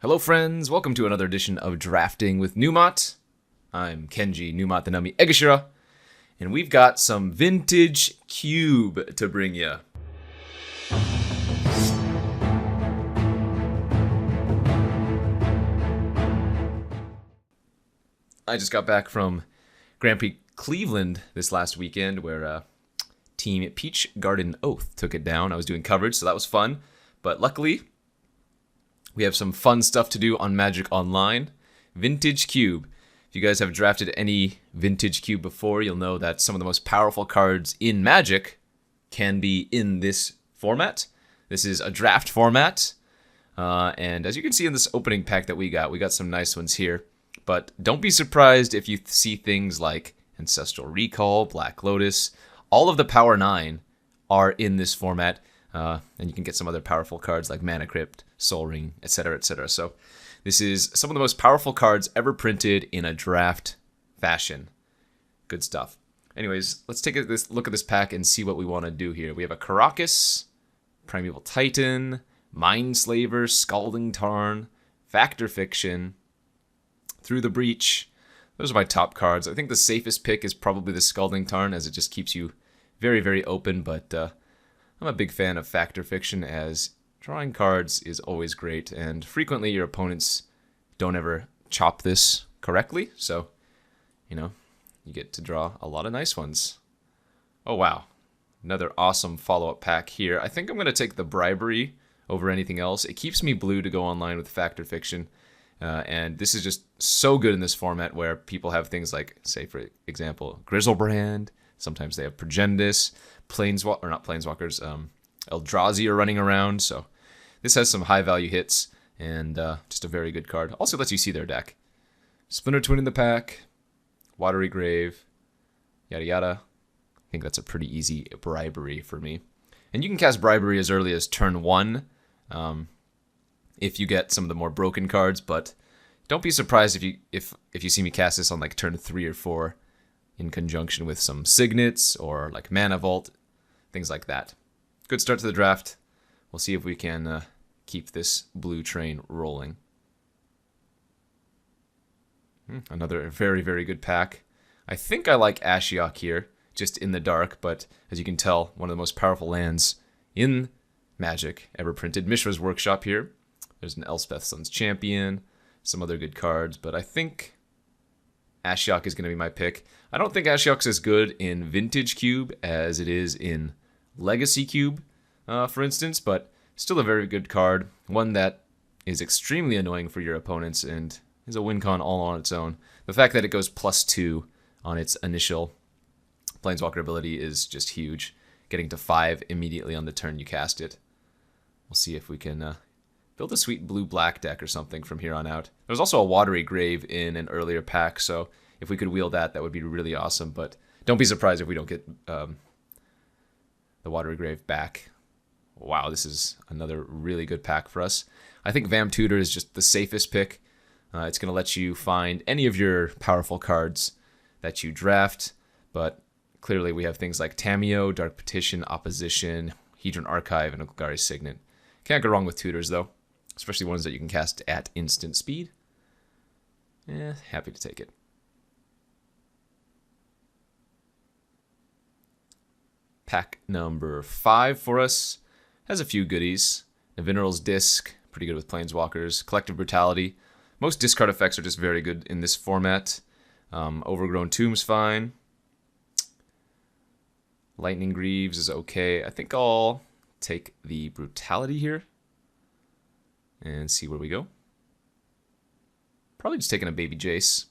Hello friends, welcome to another edition of Drafting with Numot. I'm Kenji Numot the Nami Egashira, and we've got some vintage cube to bring you. I just got back from Grand Prix Cleveland this last weekend where Team Peach Garden Oath took it down. I was doing coverage, so that was fun, but luckily we have some fun stuff to do on Magic Online. Vintage Cube. If you guys have drafted any Vintage Cube before, you'll know that some of the most powerful cards in Magic can be in this format. This is a draft format. And as you can see in this opening pack that we got some nice ones here. But don't be surprised if you see things like Ancestral Recall, Black Lotus. All of the Power 9 are in this format. And you can get some other powerful cards like Mana Crypt, Soul Ring, etc., etc. So this is some of the most powerful cards ever printed in a draft fashion. Good stuff. Anyways, let's take a look at this pack and see what we want to do here. We have a Karakas, Primeval Titan, Mindslaver, Scalding Tarn, Factor Fiction, Through the Breach. Those are my top cards. I think the safest pick is probably the Scalding Tarn, as it just keeps you very, very open, but I'm a big fan of Factor Fiction, as drawing cards is always great, and frequently your opponents don't ever chop this correctly, so, you get to draw a lot of nice ones. Oh wow, another awesome follow-up pack here. I think I'm going to take the Bribery over anything else. It keeps me blue to go online with Factor Fiction, and this is just so good in this format where people have things like, say for example, Grizzlebrand. Sometimes they have Progendus, Planeswalkers, Eldrazi are running around, so this has some high-value hits, and just a very good card. Also lets you see their deck. Splinter Twin in the pack, Watery Grave, yada yada. I think that's a pretty easy Bribery for me. And you can cast Bribery as early as turn 1, if you get some of the more broken cards, but don't be surprised if you see me cast this on like turn 3 or 4, in conjunction with some Signets or like Mana Vault, things like that. Good start to the draft. We'll see if we can keep this blue train rolling. Another very, very good pack. I think I like Ashiok here, just in the dark, but as you can tell, one of the most powerful lands in Magic ever printed. Mishra's Workshop here. There's an Elspeth Sun's Champion, some other good cards, but I think Ashiok is going to be my pick. I don't think Ashiok's as good in Vintage Cube as it is in Legacy Cube, for instance, but still a very good card. One that is extremely annoying for your opponents and is a win con all on its own. The fact that it goes +2 on its initial Planeswalker ability is just huge. Getting to 5 immediately on the turn you cast it. We'll see if we can build a sweet blue-black deck or something from here on out. There was also a Watery Grave in an earlier pack, so if we could wield that would be really awesome, but don't be surprised if we don't get the Watery Grave back. Wow, this is another really good pack for us. I think Vam Tutor is just the safest pick. It's going to let you find any of your powerful cards that you draft, but clearly we have things like Tamiyo, Dark Petition, Opposition, Hedron Archive, and Golgari Signet. Can't go wrong with tutors, though, especially ones that you can cast at instant speed. Happy to take it. Pack number 5 for us has a few goodies. Navineral's Disc, pretty good with Planeswalkers. Collective Brutality. Most discard effects are just very good in this format. Overgrown Tomb's fine. Lightning Greaves is okay. I think I'll take the Brutality here and see where we go. Probably just taking a Baby Jace.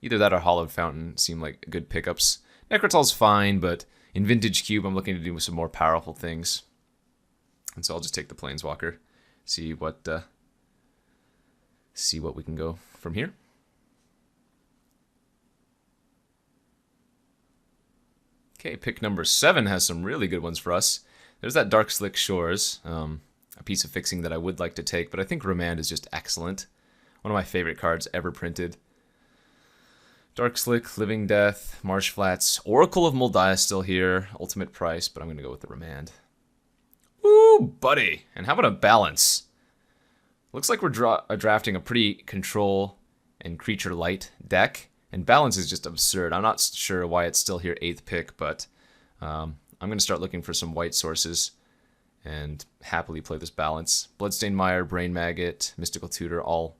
Either that or Hollowed Fountain seem like good pickups. Necrotal's fine, but in Vintage Cube, I'm looking to do some more powerful things. And so I'll just take the Planeswalker, see what we can go from here. Okay, pick number 7 has some really good ones for us. There's that Dark Slick Shores, a piece of fixing that I would like to take, but I think Remand is just excellent. One of my favorite cards ever printed. Dark Slick, Living Death, Marsh Flats, Oracle of Moldiah still here. Ultimate price, but I'm going to go with the Remand. Ooh, buddy. And how about a balance? Looks like we're drafting a pretty control and creature light deck, and balance is just absurd. I'm not sure why it's still here 8th pick, but I'm going to start looking for some white sources and happily play this balance. Bloodstained Mire, Brain Maggot, Mystical Tutor, all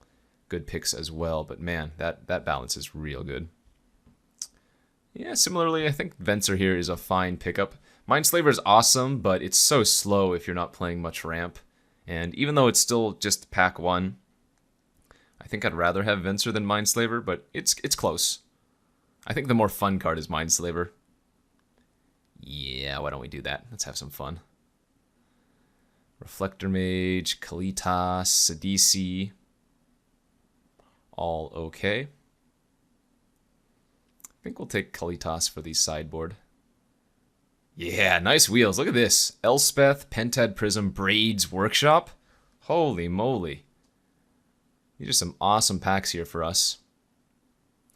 good picks as well, but man, that balance is real good. Yeah, similarly, I think Venser here is a fine pickup. Mindslaver is awesome, but it's so slow if you're not playing much ramp. And even though it's still just pack 1, I think I'd rather have Venser than Mindslaver, but it's close. I think the more fun card is Mindslaver. Yeah, why don't we do that? Let's have some fun. Reflector Mage, Kalitas, Sidisi. All okay. I think we'll take Kalitas for the sideboard. Yeah, nice wheels. Look at this. Elspeth, Pentad Prism, Braids Workshop. Holy moly. These are some awesome packs here for us.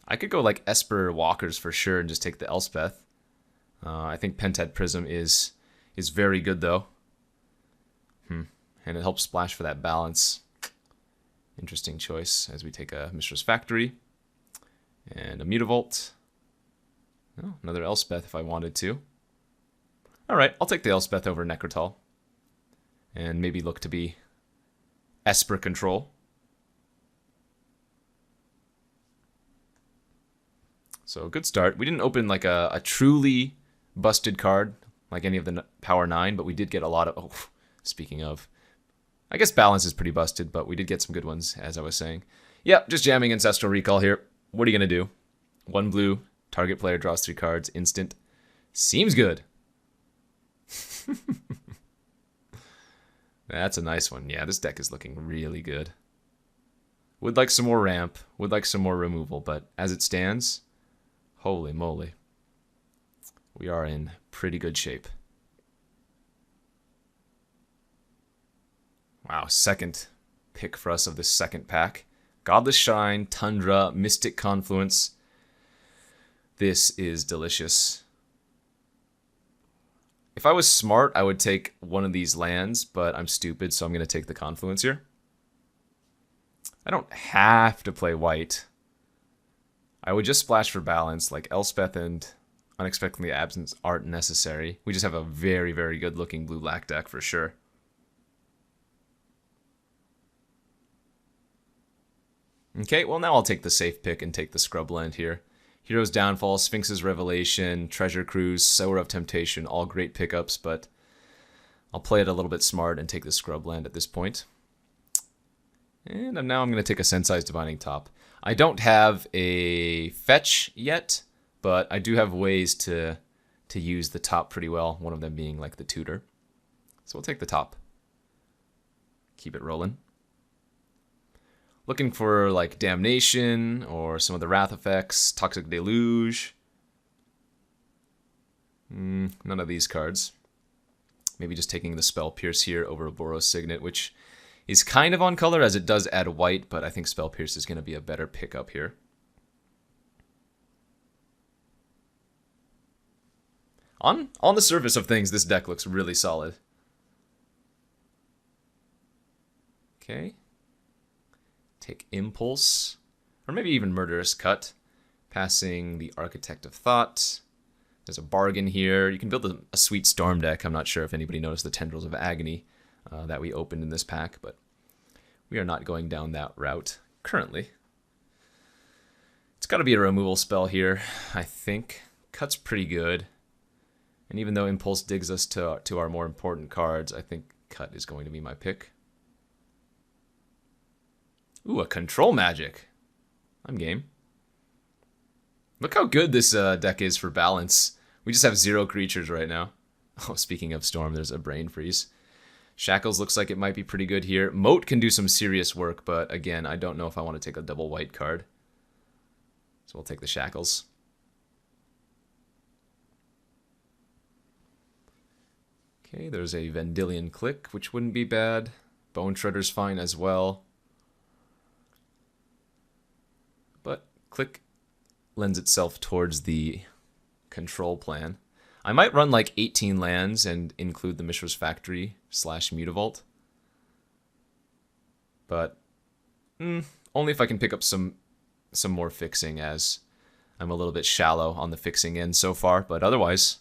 I could go like Esper Walkers for sure and just take the Elspeth. I think Pentad Prism is very good though. And it helps splash for that balance. Interesting choice as we take a Mishra's Factory and a Mutavault. Oh, another Elspeth if I wanted to. Alright, I'll take the Elspeth over Necrotal. And maybe look to be Esper Control. So, good start. We didn't open like a truly busted card, like any of the Power 9, but we did get a lot of... Oh, speaking of... I guess balance is pretty busted, but we did get some good ones, as I was saying. Yep, just jamming Ancestral Recall here. What are you going to do? 1 blue, target player draws 3 cards, instant. Seems good. That's a nice one. Yeah, this deck is looking really good. Would like some more ramp, would like some more removal, but as it stands, holy moly. We are in pretty good shape. Wow, second pick for us of this second pack. Godless Shine, Tundra, Mystic Confluence. This is delicious. If I was smart, I would take one of these lands, but I'm stupid, so I'm going to take the Confluence here. I don't have to play white. I would just splash for balance, like Elspeth and Unexpectedly Absent aren't necessary. We just have a very, very good looking blue-black deck for sure. Okay, well now I'll take the safe pick and take the scrub land here. Hero's Downfall, Sphinx's Revelation, Treasure Cruise, Sower of Temptation, all great pickups, but I'll play it a little bit smart and take the scrub land at this point. And now I'm going to take a Sensei's Divining Top. I don't have a fetch yet, but I do have ways to use the top pretty well, one of them being like the tutor. So we'll take the top. Keep it rolling. Looking for like Damnation or some of the Wrath effects, Toxic Deluge. None of these cards. Maybe just taking the Spell Pierce here over a Boros Signet, which is kind of on color as it does add white, but I think Spell Pierce is going to be a better pickup here. On the surface of things, this deck looks really solid. Okay. Take Impulse, or maybe even Murderous Cut, passing the Architect of Thought. There's a bargain here. You can build a sweet Storm deck. I'm not sure if anybody noticed the Tendrils of Agony that we opened in this pack, but we are not going down that route currently. It's got to be a removal spell here, I think. Cut's pretty good. And even though Impulse digs us to our more important cards, I think Cut is going to be my pick. Ooh, a Control Magic. I'm game. Look how good this deck is for balance. We just have 0 creatures right now. Oh, speaking of Storm, there's a Brain Freeze. Shackles looks like it might be pretty good here. Moat can do some serious work, but again, I don't know if I want to take a double white card. So we'll take the Shackles. Okay, there's a Vendilion Click, which wouldn't be bad. Bone Shredder's fine as well. But Click lends itself towards the control plan. I might run like 18 lands and include the Mishra's Factory / Mutavault. But only if I can pick up some more fixing, as I'm a little bit shallow on the fixing end so far. But otherwise,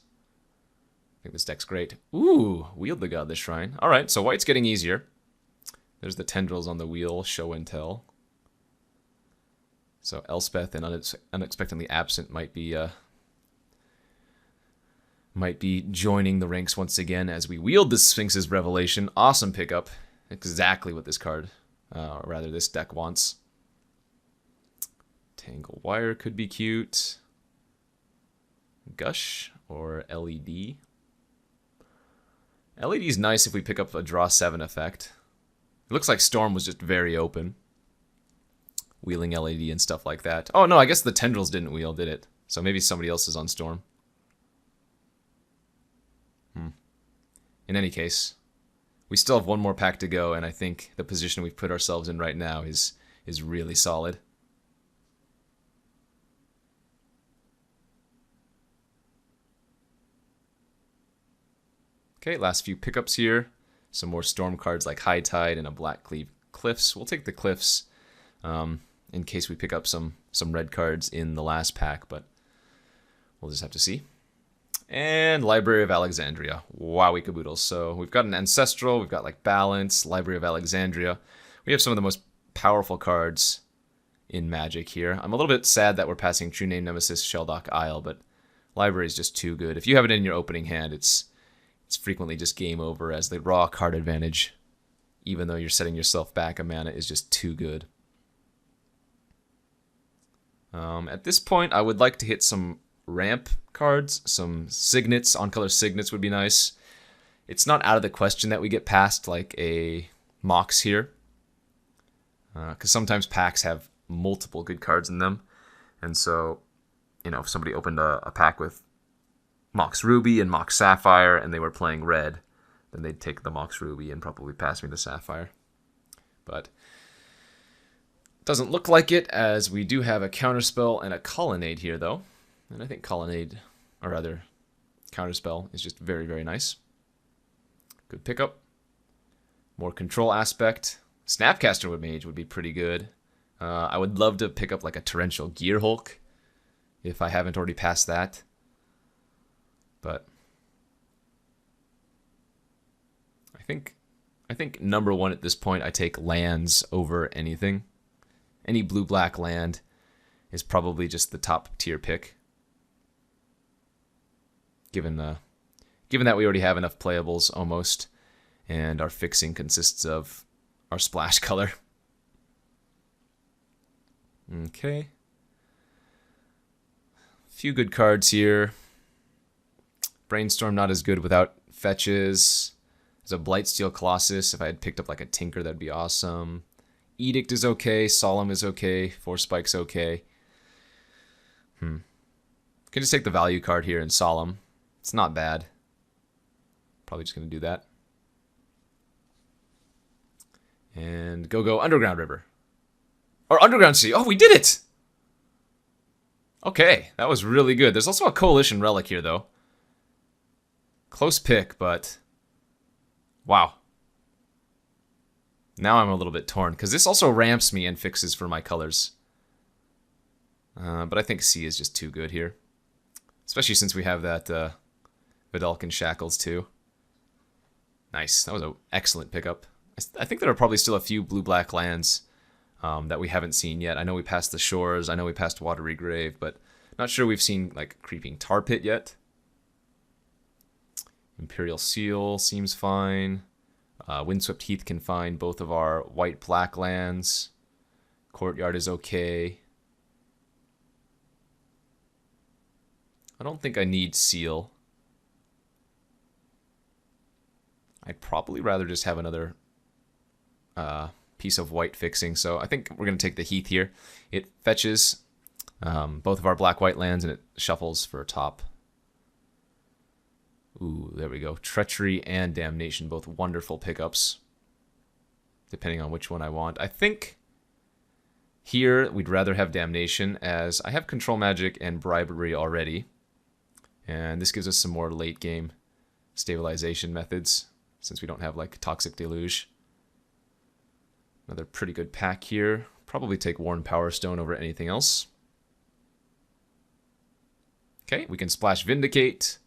I think this deck's great. Ooh, Wield the Godless Shrine. All right, so white's getting easier. There's the tendrils on the wheel, show and tell. So Elspeth and Unexpectedly Absent might be joining the ranks once again as we wield the Sphinx's Revelation. Awesome pickup. Exactly what this card, or rather this deck wants. Tangle Wire could be cute. Gush or LED. LED is nice if we pick up a draw 7 effect. It looks like Storm was just very open. Wheeling LED and stuff like that. Oh no, I guess the tendrils didn't wheel, did it? So maybe somebody else is on Storm. In any case, we still have one more pack to go, and I think the position we've put ourselves in right now is really solid. Okay, last few pickups here. Some more Storm cards like High Tide and a Black Cleave Cliffs. We'll take the Cliffs in case we pick up some red cards in the last pack, but we'll just have to see. And Library of Alexandria. Wowie caboodles. So we've got an Ancestral, we've got like Balance, Library of Alexandria. We have some of the most powerful cards in Magic here. I'm a little bit sad that we're passing True Name Nemesis, Sheldock Isle, but Library is just too good. If you have it in your opening hand, it's frequently just game over, as the raw card advantage, even though you're setting yourself back a mana, is just too good. At this point, I would like to hit some ramp cards. Some signets, on-color signets would be nice. It's not out of the question that we get past like a Mox here, because sometimes packs have multiple good cards in them. And so, you know, if somebody opened a pack with Mox Ruby and Mox Sapphire and they were playing red, then they'd take the Mox Ruby and probably pass me the Sapphire. But doesn't look like it, as we do have a Counterspell and a Colonnade here, though. And I think Colonnade, or rather, Counterspell is just very, very nice. Good pickup. More control aspect. Snapcaster Mage would be pretty good. I would love to pick up like a Torrential Gearhulk, if I haven't already passed that. But I think number one at this point, I take lands over anything. Any blue-black land is probably just the top tier pick. Given that we already have enough playables almost, and our fixing consists of our splash color. Okay. Few good cards here. Brainstorm not as good without fetches. There's a Blightsteel Colossus. If I had picked up like a Tinker, that'd be awesome. Edict is okay. Solemn is okay. Force Spike's okay. Can just take the value card here in Solemn. It's not bad. Probably just going to do that. And go Underground River. Or Underground Sea. Oh, we did it! Okay, that was really good. There's also a Coalition Relic here, though. Close pick, but wow. Now I'm a little bit torn, because this also ramps me and fixes for my colors. But I think C is just too good here. Especially since we have that Vidalcan Shackles, too. Nice. That was an excellent pickup. I think there are probably still a few blue-black lands that we haven't seen yet. I know we passed the Shores. I know we passed Watery Grave, but not sure we've seen like Creeping Tar Pit yet. Imperial Seal seems fine. Windswept Heath can find both of our white-black lands. Courtyard is okay. I don't think I need Seal. I'd probably rather just have another piece of white fixing, so I think we're going to take the Heath here. It fetches both of our black-white lands, and it shuffles for a top. Ooh, there we go. Treachery and Damnation, both wonderful pickups, depending on which one I want. I think here we'd rather have Damnation, as I have Control Magic and Bribery already, and this gives us some more late-game stabilization methods, since we don't have like Toxic Deluge. Another pretty good pack here. Probably take Worn Power Stone over anything else. Okay, we can splash Vindicate.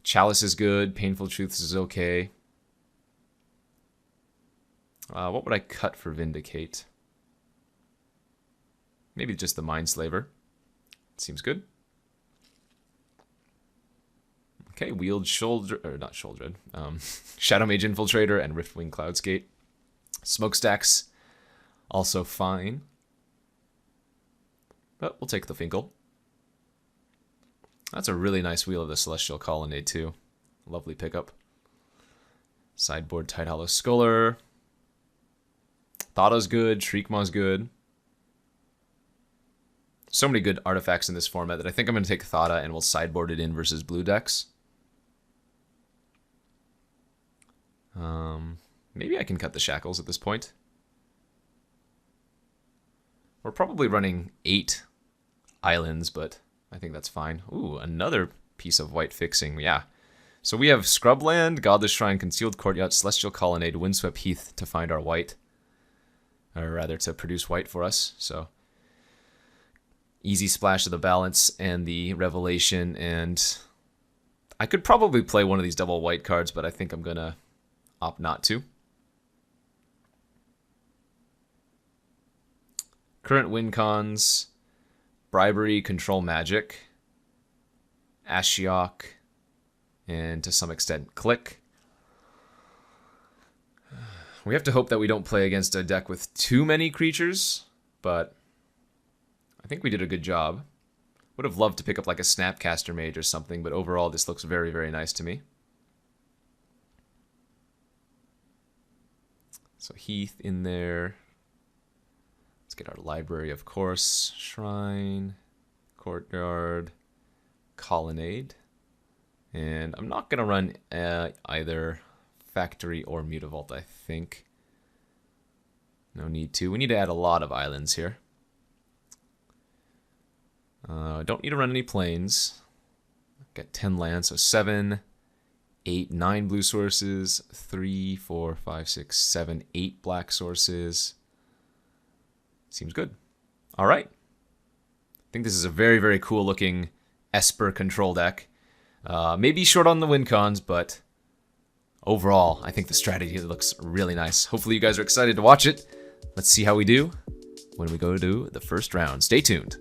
Chalice is good. Painful Truths is okay. What would I cut for Vindicate? Maybe just the Mindslaver. Seems good. Okay, Wield Shoulder, or not Shoulder, Shadow Mage Infiltrator and Riftwing Cloudskate. Smokestacks, also fine. But we'll take the Finkel. That's a really nice Wheel of the Celestial Colonnade too. Lovely pickup. Sideboard Tidehollow Sculler. Thada's good, Shriekmaw's good. So many good artifacts in this format that I think I'm going to take Thada and we'll sideboard it in versus blue decks. Maybe I can cut the Shackles at this point. We're probably running 8 islands, but I think that's fine. Ooh, another piece of white fixing. Yeah. So we have Scrubland, Godless Shrine, Concealed Courtyard, Celestial Colonnade, Windswept Heath to find our white. Or rather, to produce white for us. So easy splash of the Balance and the Revelation. And I could probably play one of these double white cards, but I think I'm going to opt not to. Current win cons: Bribery, Control Magic, Ashiok, and to some extent Click. We have to hope that we don't play against a deck with too many creatures, but I think we did a good job. Would have loved to pick up like a Snapcaster Mage or something, but overall this looks very, very nice to me. So Heath in there. Let's get our library, of course. Shrine, Courtyard, Colonnade. And I'm not going to run either Factory or Mutavault, I think. No need to. We need to add a lot of islands here. Don't need to run any planes. Get 10 lands, so 7, 8, 9 blue sources, 3, 4, 5, 6, 7, 8 black sources. Seems good. All right. I think this is a very, very cool looking Esper control deck. Maybe short on the win cons, but overall, I think the strategy looks really nice. Hopefully you guys are excited to watch it. Let's see how we do when we go to the first round. Stay tuned.